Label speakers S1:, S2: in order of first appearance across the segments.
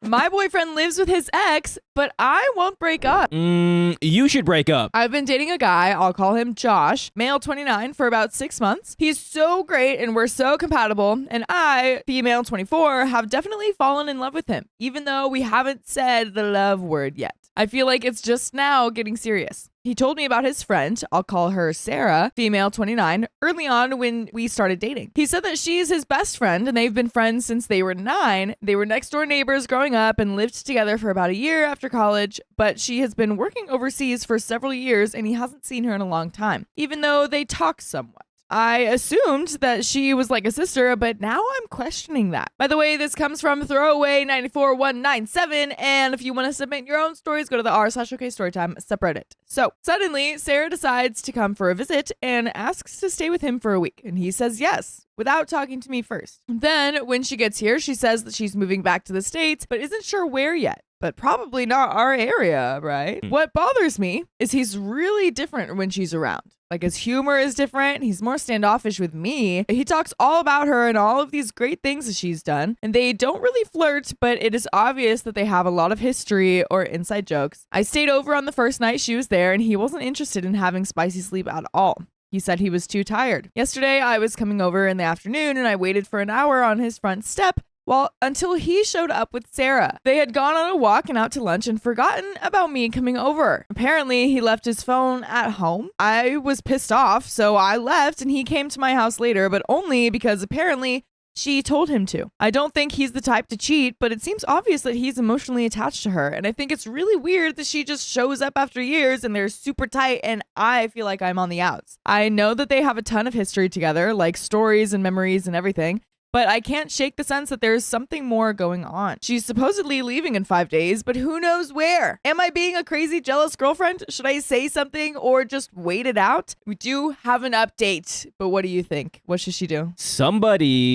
S1: My boyfriend lives with his ex, but I won't break up.
S2: You should break up.
S1: I've been dating a guy, I'll call him Josh, male 29, for about 6 months. He's so great and we're so compatible. And I, female 24, have definitely fallen in love with him, even though we haven't said the love word yet. I feel like it's just now getting serious. He told me about his friend, I'll call her Sarah, female 29, early on when we started dating. He said that she's his best friend and they've been friends since they were 9. They were next door neighbors growing up and lived together for about a year after college, but she has been working overseas for several years and he hasn't seen her in a long time, even though they talk somewhat. I assumed that she was like a sister, but now I'm questioning that. By the way, this comes from throwaway94197, and if you want to submit your own stories, go to the r/OK Storytime subreddit. So, suddenly, Sarah decides to come for a visit and asks to stay with him for a week, and he says yes, without talking to me first. Then, when she gets here, she says that she's moving back to the States, but isn't sure where yet. But probably not our area, right? What bothers me is he's really different when she's around. Like his humor is different. He's more standoffish with me. He talks all about her and all of these great things that she's done. And they don't really flirt, but it is obvious that they have a lot of history or inside jokes. I stayed over on the first night she was there and he wasn't interested in having spicy sleep at all. He said he was too tired. Yesterday, I was coming over in the afternoon and I waited for an hour on his front step. Well, until he showed up with Sarah. They had gone on a walk and out to lunch and forgotten about me coming over. Apparently, he left his phone at home. I was pissed off, so I left and he came to my house later, but only because apparently she told him to. I don't think he's the type to cheat, but it seems obvious that he's emotionally attached to her. And I think it's really weird that she just shows up after years and they're super tight and I feel like I'm on the outs. I know that they have a ton of history together, like stories and memories and everything. But I can't shake the sense that there's something more going on. She's supposedly leaving in 5 days, but who knows where? Am I being a crazy, jealous girlfriend? Should I say something or just wait it out? We do have an update, but what do you think? What should she do?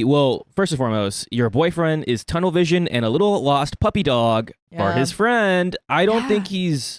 S2: Well, first and foremost, your boyfriend is tunnel vision and a little lost puppy dog.
S1: Yeah.
S2: Or his friend. I don't think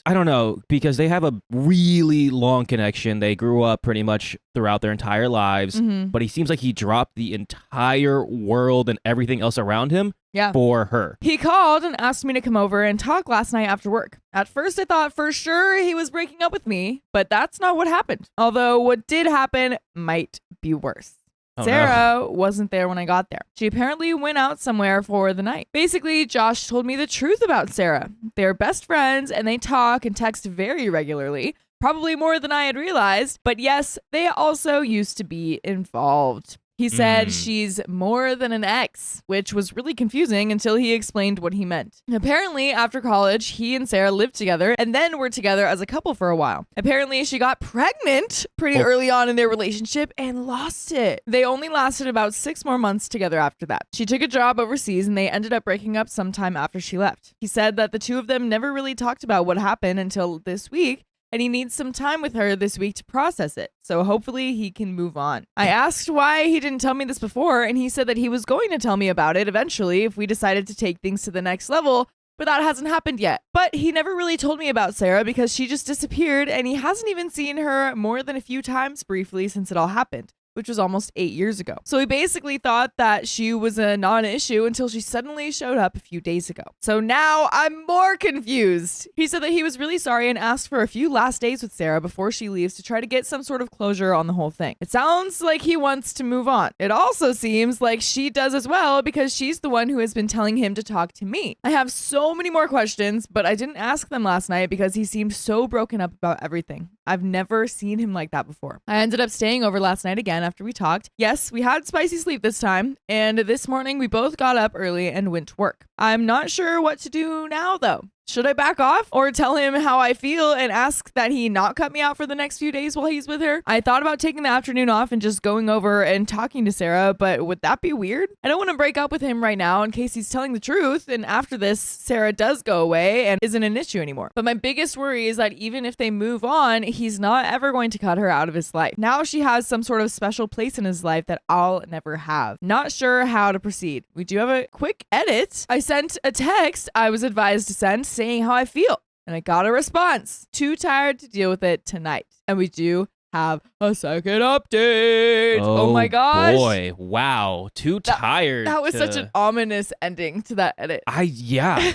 S2: I don't know, because they have a really long connection. They grew up pretty much throughout their entire lives, but he seems like he dropped the entire world and everything else around him for her.
S1: He called and asked me to come over and talk last night after work. At first, I thought for sure he was breaking up with me, but that's not what happened. Although what did happen might be worse. Sarah wasn't there when I got there. She apparently went out somewhere for the night. Basically, Josh told me the truth about Sarah. They're best friends and they talk and text very regularly, probably more than I had realized. But yes, they also used to be involved. He said she's more than an ex, which was really confusing until he explained what he meant. Apparently, after college, he and Sarah lived together and then were together as a couple for a while. Apparently, she got pregnant pretty early on in their relationship and lost it. They only lasted about 6 more months together after that. She took a job overseas and they ended up breaking up sometime after she left. He said that the two of them never really talked about what happened until this week, and he needs some time with her this week to process it. So hopefully he can move on. I asked why he didn't tell me this before, and he said that he was going to tell me about it eventually if we decided to take things to the next level, but that hasn't happened yet. But he never really told me about Sarah because she just disappeared, and he hasn't even seen her more than a few times briefly since it all happened, which was almost 8 years ago. So he basically thought that she was a non-issue until she suddenly showed up a few days ago. So now I'm more confused. He said that he was really sorry and asked for a few last days with Sarah before she leaves to try to get some sort of closure on the whole thing. It sounds like he wants to move on. It also seems like she does as well because she's the one who has been telling him to talk to me. I have so many more questions, but I didn't ask them last night because he seemed so broken up about everything. I've never seen him like that before. I ended up staying over last night again after we talked. Yes, we had spicy sleep this time, and this morning we both got up early and went to work. I'm not sure what to do now though. Should I back off or tell him how I feel and ask that he not cut me out for the next few days while he's with her? I thought about taking the afternoon off and just going over and talking to Sarah, but would that be weird? I don't want to break up with him right now in case he's telling the truth, and after this, Sarah does go away and isn't an issue anymore. But my biggest worry is that even if they move on, he's not ever going to cut her out of his life. Now she has some sort of special place in his life that I'll never have. Not sure how to proceed. We do have a quick edit. I sent a text I was advised to send saying how I feel, and I got a response. Too tired to deal with it tonight. And we do have a second update. Oh my gosh.
S2: Boy. Wow. Too tired.
S1: That was such an ominous ending to that edit.
S2: Yeah.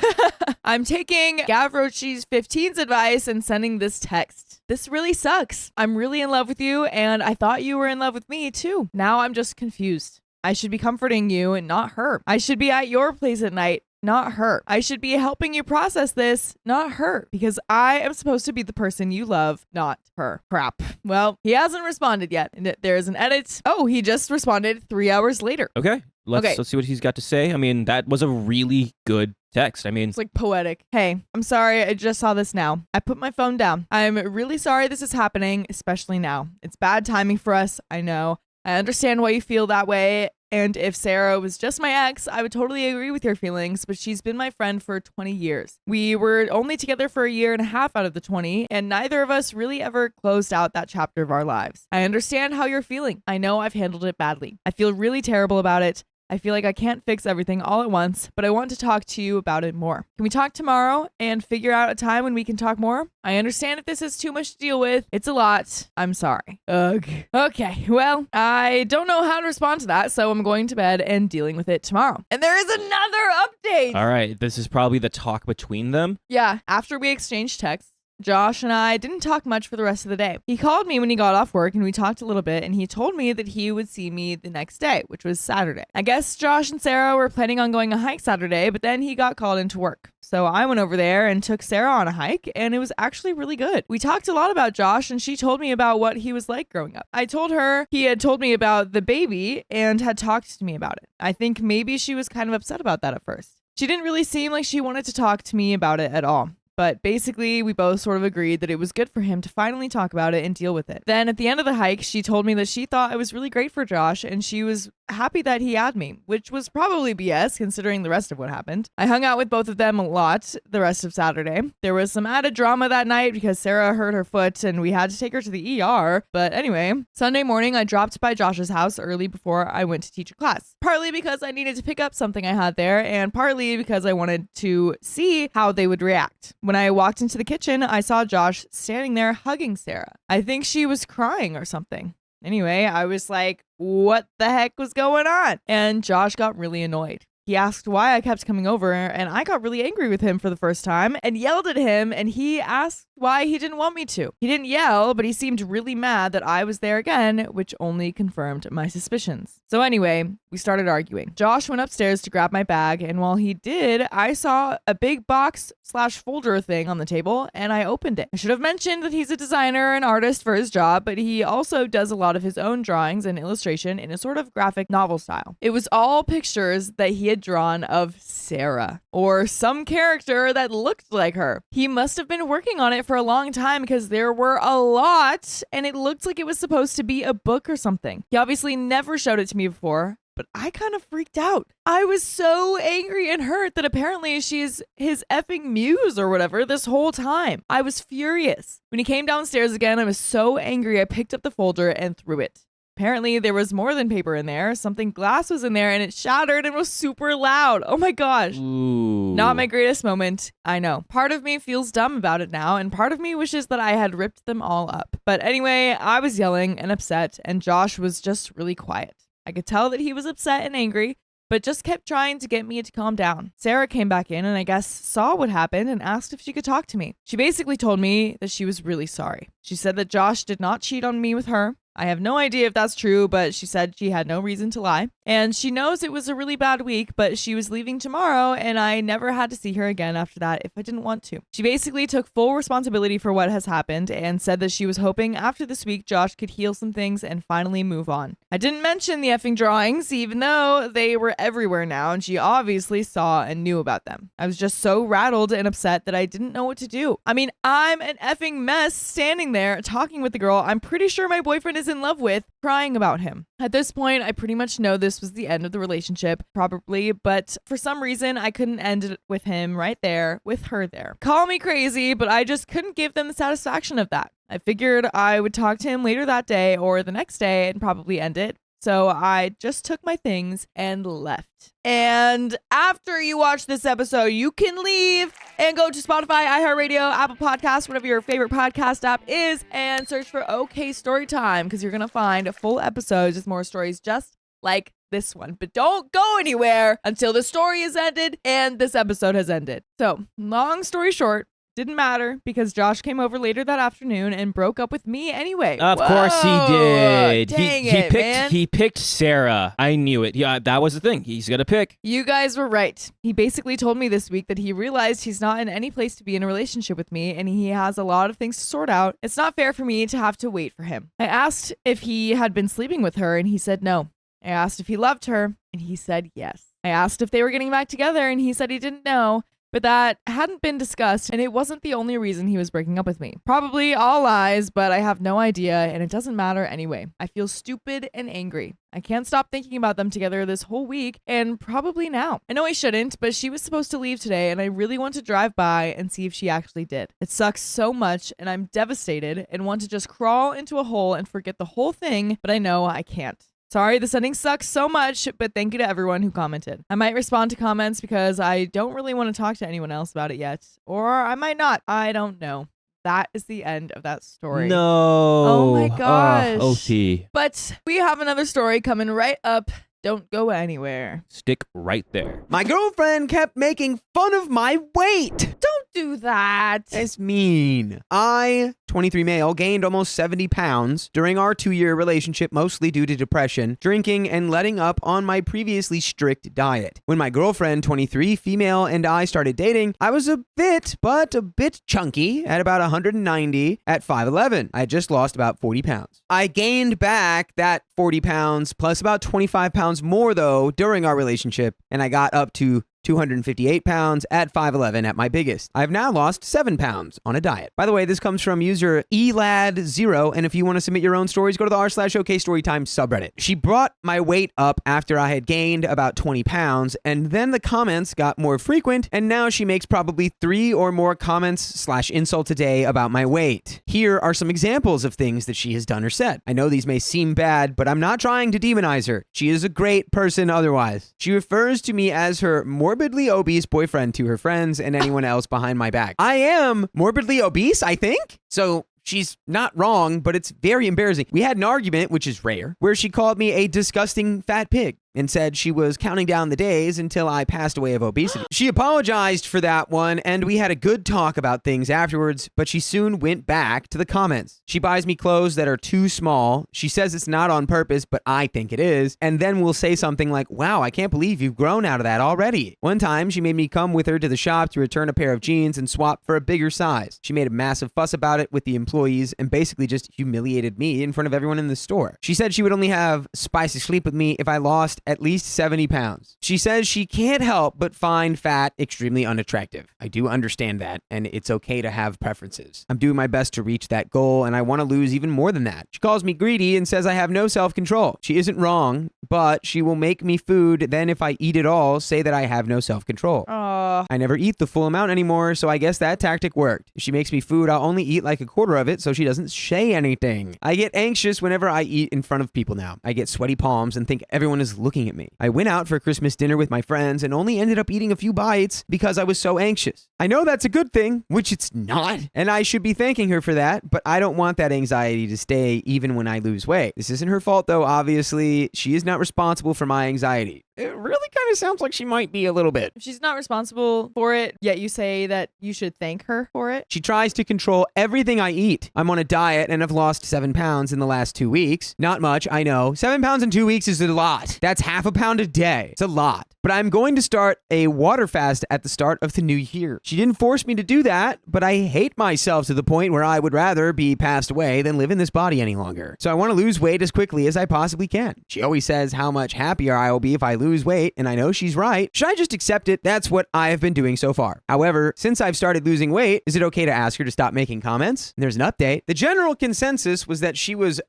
S1: I'm taking Gav Rochi's 15's advice and sending this text. This really sucks. I'm really in love with you, and I thought you were in love with me too. Now I'm just confused. I should be comforting you and not her. I should be at your place at night, not her. I should be helping you process this, not her, because I am supposed to be the person you love, not her. Crap. Well, he hasn't responded yet. And there is an edit. Oh, he just responded 3 hours later.
S2: Okay. Let's see what he's got to say. I mean, that was a really good text. I mean,
S1: it's like poetic. Hey, I'm sorry. I just saw this now. I put my phone down. I'm really sorry this is happening, especially now. It's bad timing for us. I know. I understand why you feel that way. And if Sarah was just my ex, I would totally agree with your feelings, but she's been my friend for 20 years. We were only together for a year and a half out of the 20, and neither of us really ever closed out that chapter of our lives. I understand how you're feeling. I know I've handled it badly. I feel really terrible about it. I feel like I can't fix everything all at once, but I want to talk to you about it more. Can we talk tomorrow and figure out a time when we can talk more? I understand if this is too much to deal with. It's a lot. I'm sorry. Ugh. Okay, well, I don't know how to respond to that, so I'm going to bed and dealing with it tomorrow. And there is another update.
S2: All right, this is probably the talk between them.
S1: Yeah, after we exchanged texts, Josh and I didn't talk much for the rest of the day. He called me when he got off work and we talked a little bit, and he told me that he would see me the next day, which was Saturday. I guess Josh and Sarah were planning on going a hike Saturday, but then he got called into work. So I went over there and took Sarah on a hike, and it was actually really good. We talked a lot about Josh, and she told me about what he was like growing up. I told her he had told me about the baby and had talked to me about it. I think maybe she was kind of upset about that at first. She didn't really seem like she wanted to talk to me about it at all. But basically, we both sort of agreed that it was good for him to finally talk about it and deal with it. Then at the end of the hike, she told me that she thought it was really great for Josh and she was happy that he had me, which was probably BS considering the rest of what happened. I hung out with both of them a lot the rest of Saturday. There was some added drama that night because Sarah hurt her foot and we had to take her to the ER. But anyway, Sunday morning, I dropped by Josh's house early before I went to teach a class. Partly because I needed to pick up something I had there and partly because I wanted to see how they would react. When I walked into the kitchen, I saw Josh standing there hugging Sarah. I think she was crying or something. Anyway, I was like, what the heck was going on? And Josh got really annoyed. He asked why I kept coming over, and I got really angry with him for the first time and yelled at him, and he asked why he didn't want me to. He didn't yell, but he seemed really mad that I was there again, which only confirmed my suspicions. So anyway, we started arguing. Josh went upstairs to grab my bag, and while he did, I saw a big box/folder thing on the table, and I opened it. I should have mentioned that he's a designer and artist for his job, but he also does a lot of his own drawings and illustration in a sort of graphic novel style. It was all pictures that he had drawn of Sarah, or some character that looked like her. He must have been working on it for a long time because there were a lot, and it looked like it was supposed to be a book or something. He obviously never showed it to me before, but I kind of freaked out. I was so angry and hurt that apparently she's his effing muse or whatever this whole time. I was furious. When he came downstairs again, I was so angry I picked up the folder and threw it. Apparently, there was more than paper in there. Something glass was in there and it shattered and was super loud. Oh my gosh.
S2: Ooh.
S1: Not my greatest moment. I know. Part of me feels dumb about it now, and part of me wishes that I had ripped them all up. But anyway, I was yelling and upset, and Josh was just really quiet. I could tell that he was upset and angry, but just kept trying to get me to calm down. Sarah came back in and I guess saw what happened and asked if she could talk to me. She basically told me that she was really sorry. She said that Josh did not cheat on me with her. I have no idea if that's true, but she said she had no reason to lie. And she knows it was a really bad week, but she was leaving tomorrow and I never had to see her again after that if I didn't want to. She basically took full responsibility for what has happened and said that she was hoping after this week Josh could heal some things and finally move on. I didn't mention the effing drawings, even though they were everywhere now and she obviously saw and knew about them. I was just so rattled and upset that I didn't know what to do. I mean, I'm an effing mess standing there talking with the girl I'm pretty sure my boyfriend is in love with, crying about him. At this point, I pretty much know this was the end of the relationship, probably, but for some reason, I couldn't end it with him right there, with her there. Call me crazy, but I just couldn't give them the satisfaction of that. I figured I would talk to him later that day or the next day and probably end it. So I just took my things and left. And after you watch this episode, you can leave and go to Spotify, iHeartRadio, Apple Podcasts, whatever your favorite podcast app is, and search for OK Storytime, because you're going to find full episodes with more stories just like this one. But don't go anywhere until the story is ended and this episode has ended. So, long story short, didn't matter because Josh came over later that afternoon and broke up with me anyway.
S2: Of course he did.
S1: Dang it, man.
S2: He picked Sarah. I knew it. Yeah, that was the thing. He's gonna pick.
S1: You guys were right. He basically told me this week that he realized he's not in any place to be in a relationship with me and he has a lot of things to sort out. It's not fair for me to have to wait for him. I asked if he had been sleeping with her and he said no. I asked if he loved her and he said yes. I asked if they were getting back together and he said he didn't know. But that hadn't been discussed, and it wasn't the only reason he was breaking up with me. Probably all lies, but I have no idea, and it doesn't matter anyway. I feel stupid and angry. I can't stop thinking about them together this whole week, and probably now. I know I shouldn't, but she was supposed to leave today, and I really want to drive by and see if she actually did. It sucks so much, and I'm devastated and want to just crawl into a hole and forget the whole thing, but I know I can't. Sorry, the ending sucks so much, but thank you to everyone who commented. I might respond to comments because I don't really want to talk to anyone else about it yet. Or I might not. I don't know. That is the end of that story.
S2: No.
S1: Oh my gosh.
S2: OT.
S1: But we have another story coming right up. Don't go anywhere.
S2: Stick right there.
S3: My girlfriend kept making fun of my weight.
S1: Don't do that.
S3: That's mean. I, 23 male, gained almost 70 pounds during our 2-year relationship, mostly due to depression, drinking, and letting up on my previously strict diet. When my girlfriend, 23 female, and I started dating, I was a bit chunky at about 190 at 5'11". I had just lost about 40 pounds. I gained back that 40 pounds plus about 25 pounds more though during our relationship, and I got up to 258 pounds at 5'11 at my biggest. I've now lost 7 pounds on a diet. By the way, this comes from user elad0, and if you want to submit your own stories, go to the r/OKStorytime subreddit. She brought my weight up after I had gained about 20 pounds, and then the comments got more frequent, and now she makes probably 3 or more comments/insults a day about my weight. Here are some examples of things that she has done or said. I know these may seem bad, but I'm not trying to demonize her. She is a great person otherwise. She refers to me as her morbidly obese boyfriend to her friends and anyone else behind my back. I am morbidly obese, I think. So she's not wrong, but it's very embarrassing. We had an argument, which is rare, where she called me a disgusting fat pig and said she was counting down the days until I passed away of obesity. She apologized for that one, and we had a good talk about things afterwards, but she soon went back to the comments. She buys me clothes that are too small. She says it's not on purpose, but I think it is, and then will say something like, "Wow, I can't believe you've grown out of that already." One time, she made me come with her to the shop to return a pair of jeans and swap for a bigger size. She made a massive fuss about it with the employees and basically just humiliated me in front of everyone in the store. She said she would only have spicy sleep with me if I lost at least 70 pounds. She says she can't help but find fat extremely unattractive. I do understand that, and it's okay to have preferences. I'm doing my best to reach that goal, and I want to lose even more than that. She calls me greedy and says I have no self-control. She isn't wrong, but she will make me food, then if I eat it all, say that I have no self-control. I never eat the full amount anymore, so I guess that tactic worked. If she makes me food, I'll only eat like a quarter of it so she doesn't say anything. I get anxious whenever I eat in front of people now. I get sweaty palms and think everyone is looking at me. I went out for Christmas dinner with my friends and only ended up eating a few bites because I was so anxious. I know that's a good thing, which it's not, and I should be thanking her for that, but I don't want that anxiety to stay even when I lose weight. This isn't her fault though, obviously. She is not responsible for my anxiety. It really kind of sounds like she might be a little bit.
S1: If she's not responsible for it, yet you say that you should thank her for it.
S3: She tries to control everything I eat. I'm on a diet and have lost 7 pounds in the last 2 weeks. Not much, I know. 7 pounds in 2 weeks is a lot. That's half a pound a day. It's a lot. But I'm going to start a water fast at the start of the new year. She didn't force me to do that, but I hate myself to the point where I would rather be passed away than live in this body any longer. So I want to lose weight as quickly as I possibly can. She always says how much happier I will be if I lose weight, and I know she's right. Should I just accept it? That's what I have been doing so far. However, since I've started losing weight, is it okay to ask her to stop making comments? And there's an update. The general consensus was that she was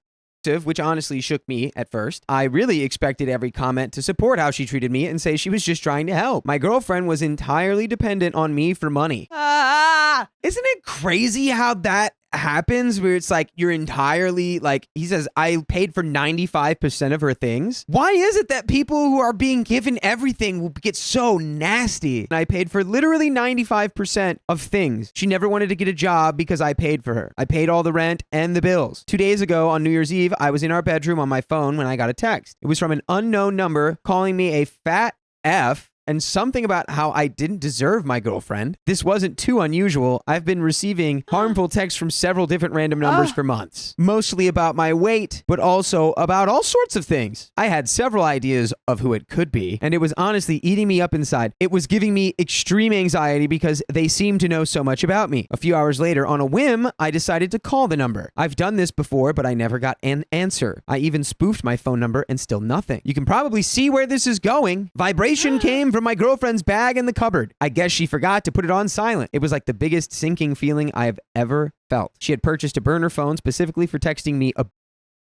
S3: which honestly shook me at first. I really expected every comment to support how she treated me and say she was just trying to help. My girlfriend was entirely dependent on me for money. Isn't it crazy how that happens where it's like you're entirely like, he says, I paid for 95% of her things. Why is it that people who are being given everything will get so nasty? And I paid for literally 95% of things. She never wanted to get a job because I paid for her. I paid all the rent and the bills. 2 days ago on New Year's Eve, I was in our bedroom on my phone when I got a text. It was from an unknown number calling me a fat F and something about how I didn't deserve my girlfriend. This wasn't too unusual. I've been receiving harmful texts from several different random numbers for months, mostly about my weight, but also about all sorts of things. I had several ideas of who it could be, and it was honestly eating me up inside. It was giving me extreme anxiety because they seemed to know so much about me. A few hours later, on a whim, I decided to call the number. I've done this before, but I never got an answer. I even spoofed my phone number and still nothing. You can probably see where this is going. Vibration came from my girlfriend's bag in the cupboard. I guess she forgot to put it on silent. It was like the biggest sinking feeling I've ever felt. She had purchased a burner phone specifically for texting me.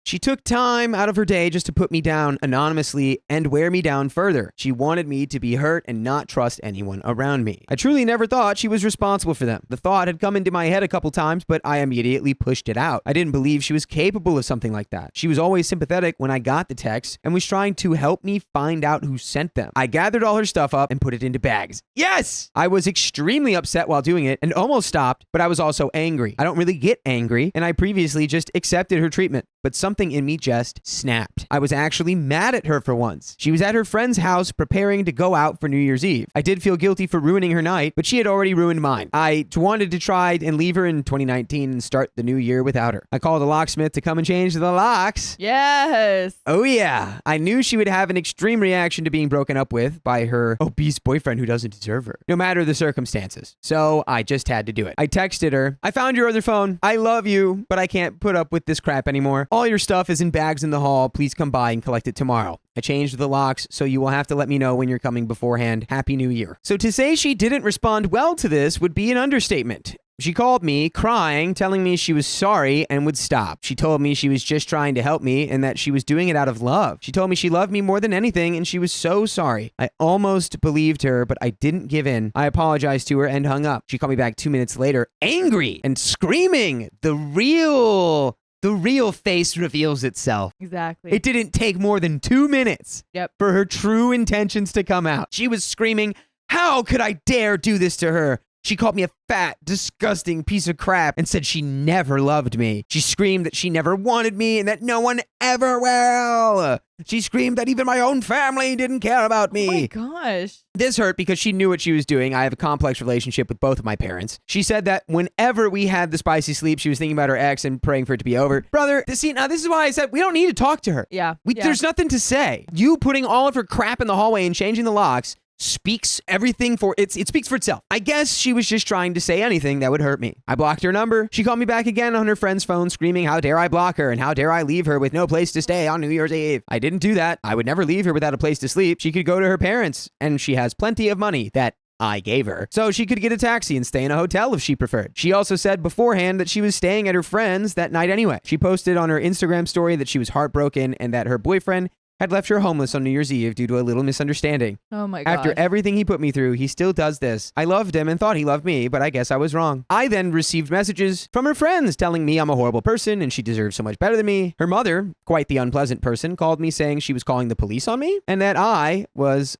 S3: She took time out of her day just to put me down anonymously and wear me down further. She wanted me to be hurt and not trust anyone around me. I truly never thought she was responsible for them. The thought had come into my head a couple times, but I immediately pushed it out. I didn't believe she was capable of something like that. She was always sympathetic when I got the texts and was trying to help me find out who sent them. I gathered all her stuff up and put it into bags. Yes! I was extremely upset while doing it and almost stopped, but I was also angry. I don't really get angry, and I previously just accepted her treatment. But something in me just snapped. I was actually mad at her for once. She was at her friend's house preparing to go out for New Year's Eve. I did feel guilty for ruining her night, but she had already ruined mine. I wanted to try and leave her in 2019 and start the new year without her. I called a locksmith to come and change the locks.
S1: Yes.
S3: Oh yeah. I knew she would have an extreme reaction to being broken up with by her obese boyfriend who doesn't deserve her, no matter the circumstances. So I just had to do it. I texted her, I found your other phone. I love you, but I can't put up with this crap anymore. All your stuff is in bags in the hall. Please come by and collect it tomorrow. I changed the locks, so you will have to let me know when you're coming beforehand. Happy New Year. So to say she didn't respond well to this would be an understatement. She called me, crying, telling me she was sorry and would stop. She told me she was just trying to help me and that she was doing it out of love. She told me she loved me more than anything and she was so sorry. I almost believed her, but I didn't give in. I apologized to her and hung up. She called me back 2 minutes later, angry and screaming. The real face reveals itself.
S1: Exactly.
S3: It didn't take more than 2 minutes for her true intentions to come out. She was screaming, how could I dare do this to her? She called me a fat, disgusting piece of crap and said she never loved me. She screamed that she never wanted me and that no one ever will. She screamed that even my own family didn't care about me.
S1: Oh my gosh.
S3: This hurt because she knew what she was doing. I have a complex relationship with both of my parents. She said that whenever we had the spicy sleep, she was thinking about her ex and praying for it to be over. Brother, see, now this is why I said we don't need to talk to her.
S1: Yeah.
S3: There's nothing to say. You putting all of her crap in the hallway and changing the locks speaks everything for it speaks for itself. I guess she was just trying to say anything that would hurt me. I blocked her number. She called me back again on her friend's phone screaming, how dare I block her and how dare I leave her with no place to stay on New Year's Eve. I didn't do that. I would never leave her without a place to sleep. She could go to her parents and she has plenty of money that I gave her, so she could get a taxi and stay in a hotel if she preferred. She also said beforehand that she was staying at her friend's that night anyway. She posted on her Instagram story that she was heartbroken and that her boyfriend had left her homeless on New Year's Eve due to a little misunderstanding.
S1: Oh my god.
S3: After everything he put me through, he still does this. I loved him and thought he loved me, but I guess I was wrong. I then received messages from her friends telling me I'm a horrible person and she deserves so much better than me. Her mother, quite the unpleasant person, called me saying she was calling the police on me and that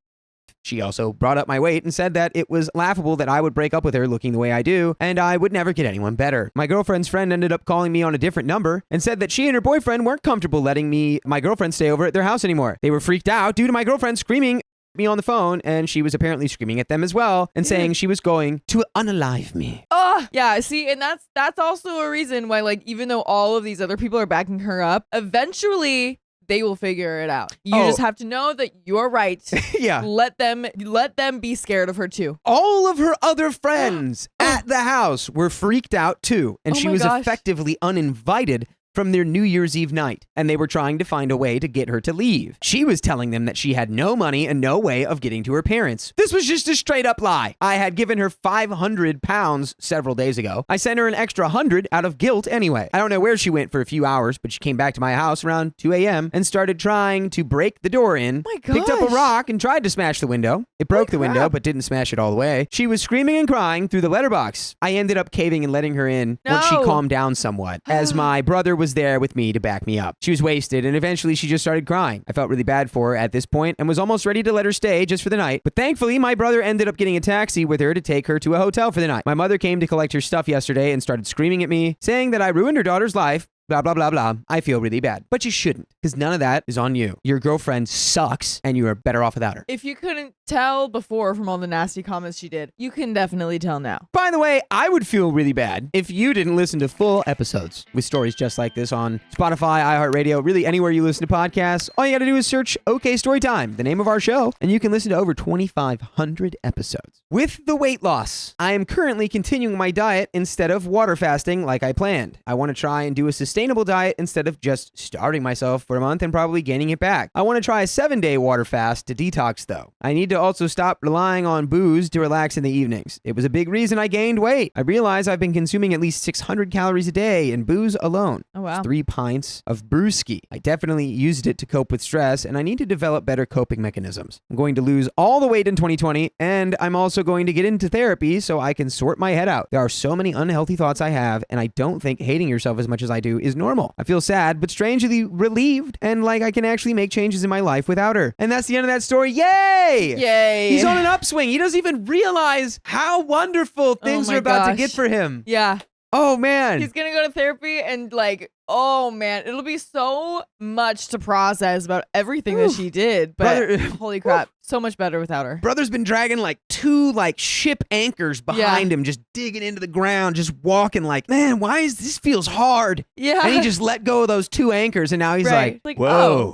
S3: she also brought up my weight and said that it was laughable that I would break up with her looking the way I do, and I would never get anyone better. My girlfriend's friend ended up calling me on a different number and said that she and her boyfriend weren't comfortable letting my girlfriend stay over at their house anymore. They were freaked out due to my girlfriend screaming at me on the phone, and she was apparently screaming at them as well and saying she was going to unalive me.
S1: Oh, yeah. See, and that's also a reason why, like, even though all of these other people are backing her up, eventually they will figure it out. You just have to know that you're right.
S3: Yeah.
S1: Let them be scared of her too.
S3: All of her other friends at the house were freaked out too, and she was effectively uninvited from their New Year's Eve night, and they were trying to find a way to get her to leave. She was telling them that she had no money and no way of getting to her parents. This was just a straight up lie. I had given her 500 pounds several days ago. I sent her an extra 100 out of guilt anyway. I don't know where she went for a few hours, but she came back to my house around 2 a.m. and started trying to break the door in.
S1: My
S3: Picked up a
S1: gosh.
S3: rock and tried to smash the window. It broke the window, but didn't smash it all the way. She was screaming and crying through the letterbox. I ended up caving and letting her in once she
S1: No.
S3: calmed down somewhat, as my brother was there with me to back me up. She was wasted, and eventually she just started crying. I felt really bad for her at this point and was almost ready to let her stay just for the night. But thankfully, my brother ended up getting a taxi with her to take her to a hotel for the night. My mother came to collect her stuff yesterday and started screaming at me, saying that I ruined her daughter's life. Blah, blah, blah, blah. I feel really bad. But you shouldn't, because none of that is on you. Your girlfriend sucks, and you are better off without her.
S1: If you couldn't tell before from all the nasty comments she did, you can definitely tell now.
S3: By the way, I would feel really bad if you didn't listen to full episodes with stories just like this on Spotify, iHeartRadio, really anywhere you listen to podcasts. All you got to do is search OK Storytime, the name of our show, and you can listen to over 2,500 episodes. With the weight loss, I am currently continuing my diet instead of water fasting like I planned. I want to try and do a sustainable diet instead of just starving myself for a month and probably gaining it back. I want to try a 7-day water fast to detox though. I need to also stop relying on booze to relax in the evenings. It was a big reason I gained weight. I realize I've been consuming at least 600 calories a day in booze alone.
S1: Oh, wow.
S3: That's 3 pints of brewski. I definitely used it to cope with stress, and I need to develop better coping mechanisms. I'm going to lose all the weight in 2020, and I'm also going to get into therapy so I can sort my head out. There are so many unhealthy thoughts I have, and I don't think hating yourself as much as I do is normal. I feel sad, but strangely relieved, and like I can actually make changes in my life without her. And that's the end of that story. Yay!
S1: Yay.
S3: He's on an upswing. He doesn't even realize how wonderful things
S1: my
S3: are about to
S1: gosh.
S3: get for him.
S1: Yeah.
S3: Oh, man.
S1: He's going to go to therapy and like, oh man, it'll be so much to process about everything that she did. But
S3: Brother-
S1: holy crap, so much better without her.
S3: Brother's been dragging like 2 like ship anchors behind him, just digging into the ground, just walking like, man, why is this feels hard?
S1: Yeah.
S3: And he just let go of those 2 anchors, and now he's
S1: Right.
S3: like,
S1: Like,
S3: whoa,